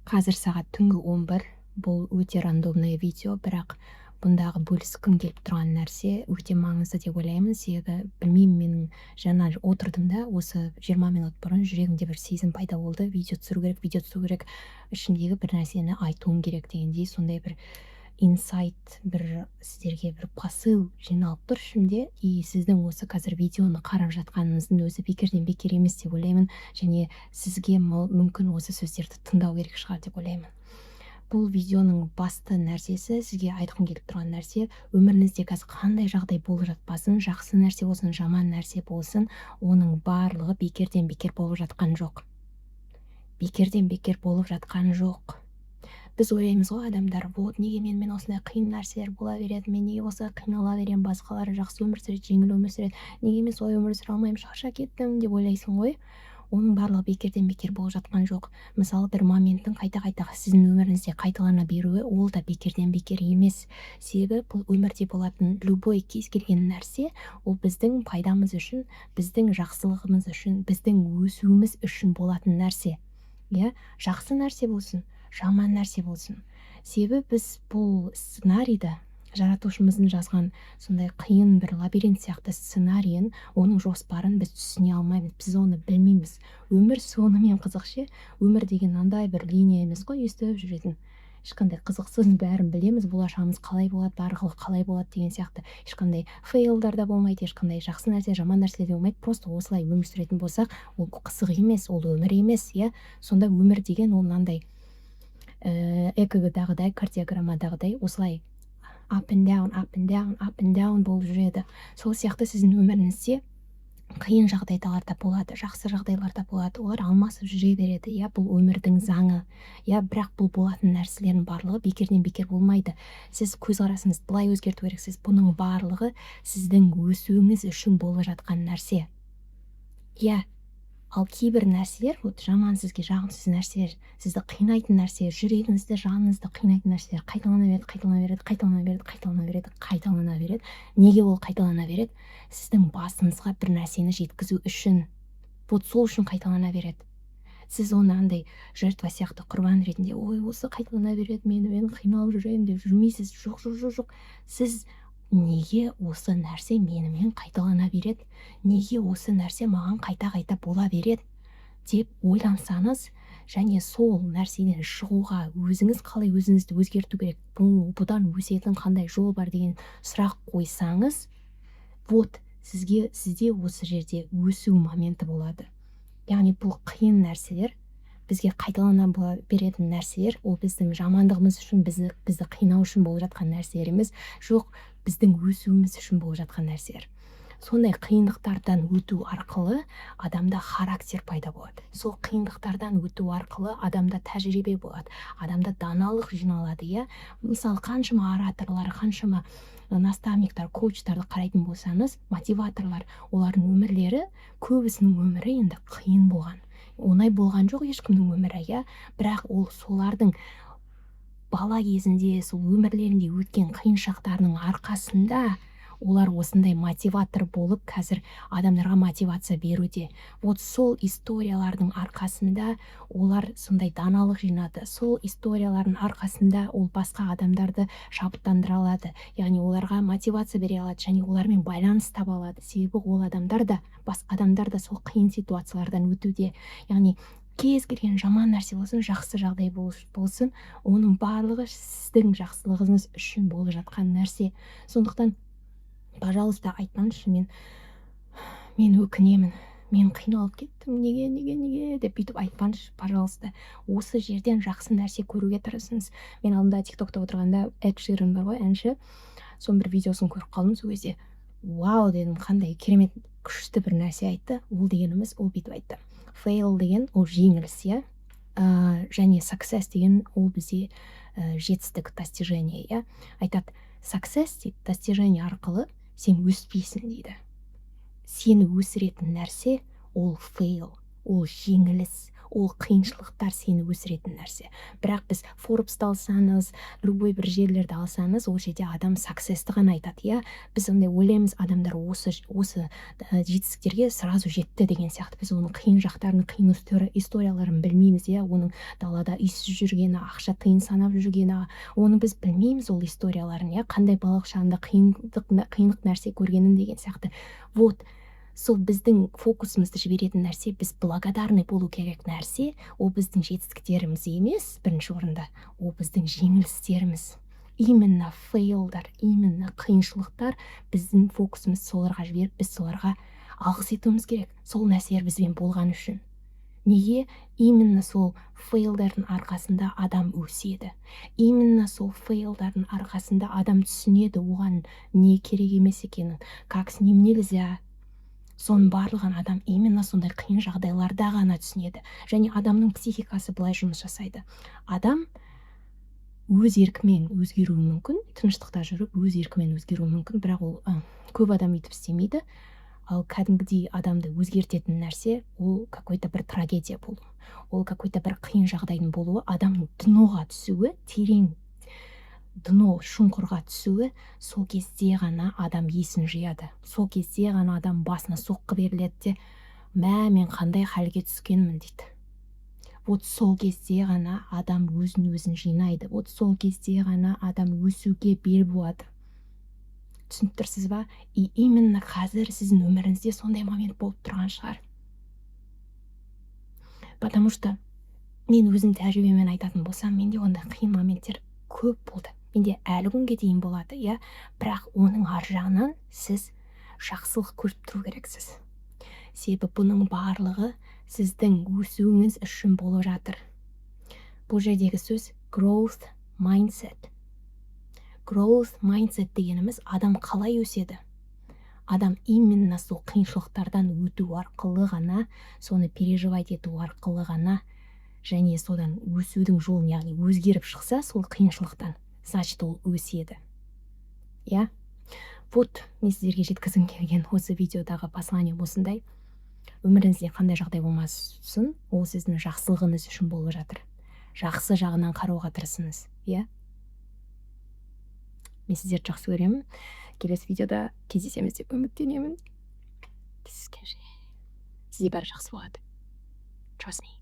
Қазір сағат түнгі 11. Бұл өте рандомный видео, бірақ бұндағы бөліскім келіп тұрған нәрсе өте маңызды деп ойлаймын. Себебі білмеймін, менің жаңа отырдым да осы 20 минут бұрын жүрегімде бір сезім пайда болды. Видео түсіру керек, ішімдегі бір нәрсені айтуым керек дегендей, сондай бір инсайт, бір сіздерге бір посыл жиналып тұр ішімде. И сіздің осы қазір видеоны қарап жатқаныңыздың өзі бекерден бекер емес деп ойлаймын, және сізге мүмкін осы сөздерді тыңдау керек шығар деп ойлаймын. Бұл видеоның басты нәрсесі, сізге айтқым келіп тұрған нәрсе, өміріңізде қазір қандай жағдай болып жатпасын, жақсы нәрсе болсын, жаман нәрсе болсын, оның барлығы бекерден бекер болып жатқан жоқ. Бекерден бекер болып жатқан жоқ. Біз ойлаймыз ғой, адамдар, вот неге мен осындай қиын нәрселер бола береді, мен неге осылай қинала беремін, басқалары жақсы өмір сүреді, жеңіл өмір сүреді, неге мен солай өмір сүре алмаймын, шаршап кеттім деп ойлайсың ғой. Оның барлығы бекерден бекер болып жатқан жоқ. Мысалы, бір моменттің қайта-қайта сіздің өміріңізде қайталана беруі, ол да бекерден бекер емес. Себебі бұл өмірде болатын любой кез келген нәрсе, ол біздің пайдамыз үшін, біздің жақсылығымыз үшін, біздің өсуіміз үшін болатын нәрсе. Жақсы нәрсе болсын, жаман нәрсе болсын. Себебі біз бұл сценарийді, жаратушымыздың жазған сондай қиын бір лабиринт сияқты сценарийін, оның жоспарын біз түсіне алмаймыз, біз оны білмейміз. Өмір сонымен қызық ше. Өмір деген андай бір линия емес қой, естіп жүретін. Ешқандай қызықсыз, бәрін білеміз, болашағымыз қалай болады, барлығы қалай болады деген сияқты. Ешқандай фейлдар да болмайды, ешқандай жақсы нәрсе, жаман нәрсе де болмайды. Просто осылай өмір сүретін болсақ, ол қызық емес, ол өмір емес, Сонда өмір деген ол мынандай экогдағыдай, кардиограммадағыдай осылай up and down болып жүреді. Сол сияқты сіздің өміріңізде қиын жағдайларда болады, жақсы жағдайларда болады, олар алмасып жүре береді. Бұл өмірдің заңы. Бірақ бұл болатын нәрселердің барлығы бекерден бекер болмайды. Сіз көзқарасыңызды былай өзгерту керексіз. Бұның барлығы сіздің өсуіңіз үшін болып жатқан нәрсе. Ал кейбір нәрселер, жаман, сізге жағымсыз нәрселер, сізді қинайтын нәрселер, жүрегіңізді, жаныңызды қинайтын нәрселер қайталана береді. Неге ол қайталана береді? Сіздің басыңызға бір нәрсені жеткізу үшін. Сол үшін қайталана береді. Сіз оны андай жертва сияқты құрбан ретінде, осы қайталана береді, мен қиналып жүрейін деп жүрмейсіз. Жоқ. Сіз неге осы нәрсе менімен қайталана береді? Неге осы нәрсе маған қайта-қайта бола береді? Деп ойлансаңыз, және сол нәрседен шығуға өзіңіз қалай өзіңізді өзгерту керек, бұдан өсетін қандай жол бар деген сұрақ қойсаңыз, сізде осы жерде өсу моменті болады. Яғни бұл қиын нәрселер, бізге қайталана беретін нәрселер, ол біздің жамандығымыз үшін, бізді қинау үшін болып жатқан нәрселер емес, жоқ, біздің өсуіміз үшін болып жатқан нәрселер. Сондай қиындықтардан өту арқылы адамда характер пайда болады. Сол қиындықтардан өту арқылы адамда тәжірибе болады, адамда даналық жиналады. Мысалы, қаншама ораторлар, қаншама наставниктар, коучтарды қарайтын болсаңыз, мотиваторлар, олардың өмірлері, көбісінің өмірі енді қиын болған. Оңай болған жоқ ешкімнің өмірі, бірақ ол солардың бала кезінде, сол өмірлерінде өткен қиын шақтарының арқасында олар осындай мотиватор болып қазір адамдарға мотивация беруде. Сол историялардың арқасында олар сондай даналық жинады. Сол историялардың арқасында ол басқа адамдарды шабыттандыра алады. Яғни оларға мотивация бере алады, және олармен байланыс таба алады. Себебі ол адамдар да, басқа адамдар да сол қиын ситуациялардан өтуде. Яғни кез келген жаман нәрсе болсын, жақсы жағдай болсын, оның барлығы сіздің жақсылығыңыз үшін болып жатқан нәрсе. Сондықтан пожалуйста, айтпаңызшы, мен өкінемін, мен қиналып кеттім, неге деп бүйтіп айтпаңызшы, пожалуйста. Осы жерден жақсы нәрсе көруге тырысыңыз. Мен алдында тиктокта отырғанда Эд Ширан бар ғой, әнші, соның бір видеосын көріп қалдым. Сол кезде вау дедім, қандай керемет күшті бір нәрсе айтты. Ол дегеніміз, ол бүйтіп айтты: fail деген ол жеңіліс, және success деген ол бізде жетістік, достижение. Айтады, success дейді, достижение арқылы сен өспейсің дейді. Сені өсіретін нәрсе ол fail, ол жеңіліс, ол қиыншылықтар сені өсіретін нәрсе. Бірақ біз Forbes-ты алсаңыз, любой бір жерлерді алсаңыз, ол жерде адам success-ті ғана айтады, иә. Біз ондай ойлаймыз, адамдар осы жетістіктерге сразу жетті деген сияқты. Біз оның қиын жақтарын, қиын историяларын білмейміз, иә. Оның далада үйсіз жүргені, ақша тиын санап жүргені, оны біз білмейміз ол историяларын, иә. Қандай бала шағында қиындық нәрсе көргенін деген сияқты. Вот сол біздің фокусымызды жіберетін нәрсе, біз благодарный болу керек нәрсе, ол біздің жетістіктеріміз емес, бірінші орында, ол біздің жеңілістеріміз. Именно фейлдар, именно қиыншылықтар біздің фокусымыз соларға жіберіп, біз соларға алғыс етуіміз керек. Сол нәрселер бізбен болған үшін. Неге? Именно сол фейлдардың арқасында адам өседі. Именно сол фейлдардың арқасында адам түсінеді оған не керек емес екенін, как с ним нельзя. Соның барлығын адам именно сондай қиын жағдайларда ғана түсінеді. Және адамның психикасы былай жұмыс жасайды. Адам өз еркімен өзгеруі мүмкін, тыныштықта жүріп өз еркімен өзгеруі мүмкін, бірақ ол көп адам өйтіп істемейді. Ал кәдімгідей адамды өзгертетін нәрсе, ол какой-то бір трагедия болу. Ол какой-то бір қиын жағдайдың болуы, адамның дноға түсуі, терең дно шұңқырға түсуі, сол кезде ғана адам есін жияды. Сол кезде ғана адам басына соққы беріледі де, мен қандай халге түскенмін дейді. Вот сол кезде ғана адам өзін жинайды. Вот сол кезде ғана адам өсуге бел буады. Түсініп тұрсыз ба? И именно қазір сіздің өміріңізде сондай момент болып тұрған шығар. Потому что мен өзім тәжірибемен айтатын болсам, менде ондай қиын моменттер көп болды. Менде әлі күнге дейін болады, иә. Бірақ оның ар жағынан сіз жақсылық көріп тұру керексіз. Себебі бұның барлығы сіздің өсуіңіз үшін болып жатыр. Бұл жердегі сөз growth mindset. Growth mindset дегеніміз адам қалай өседі? Адам именно сол қиыншылықтардан өту арқылы ғана, соны переживать ету арқылы ғана, және содан өсудің жолын, яғни өзгеріп шықса сол қиыншылықтан, значит ол өседі. Я? Вот мен сіздерге жеткізгім келген осы видеодағы послание осындай. Өміріңізде қандай жағдай болмасын, ол сіздің жақсылығыңыз үшін болып жатыр. Жақсы жағынан қарауға тырысыңыз, иә? Мен сіздерді жақсы көремін. Келесі видеода кездесеміз деп үміттенемін. Сізде бәрі жақсы болады. Trust me.